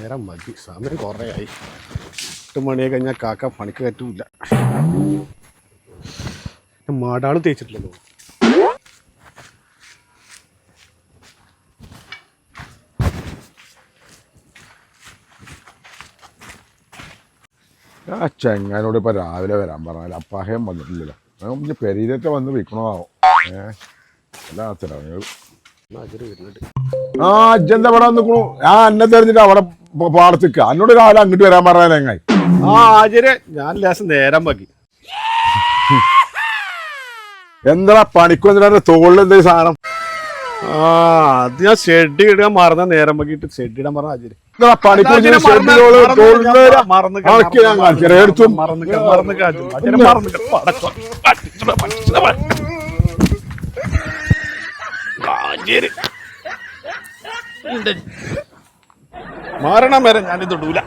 നേരം മതി, സമയം കുറേ ആയി. 8 മണിയെ കഴിഞ്ഞാൽ കാക്ക പണിക്ക് കയറ്റൂല. മാടാള് തേച്ചിട്ടില്ലല്ലോ. ആ ചെങ്ങാനോട് ഇപ്പൊ രാവിലെ വരാൻ പറഞ്ഞാൽ അപ്പാഹയം വന്നിട്ടില്ലല്ലോ. ഇനി പെരീരൊക്കെ വന്ന് വിൽക്കണതാവും. ആ അജ്ജെന്താ ഇവിടെ വന്നിക്കണു? ഞാൻ എന്നെ തെരഞ്ഞിട്ട് അവിടെ പാടത്തേക്ക് എന്നോട് രാവിലെ അങ്ങോട്ട് വരാൻ പറഞ്ഞാൽ എങ്ങായി. ആ ആചാര്യ, ഞാൻ ലേശം നേരം മതി. എന്താ പണിക്ക് വന്നിട്ട് തോളിൽ എന്തെങ്കിലും സാധനം? ആ അത് ഞാൻ ഷെഡ് ഇടാൻ മറന്ന, നേരം വൈകിട്ട് ഷെഡ് ഇടാൻ പറഞ്ഞ ആചാര്യ. പണിക്ക് മാറണം വരെ ഞാനിത് ഇടൂല.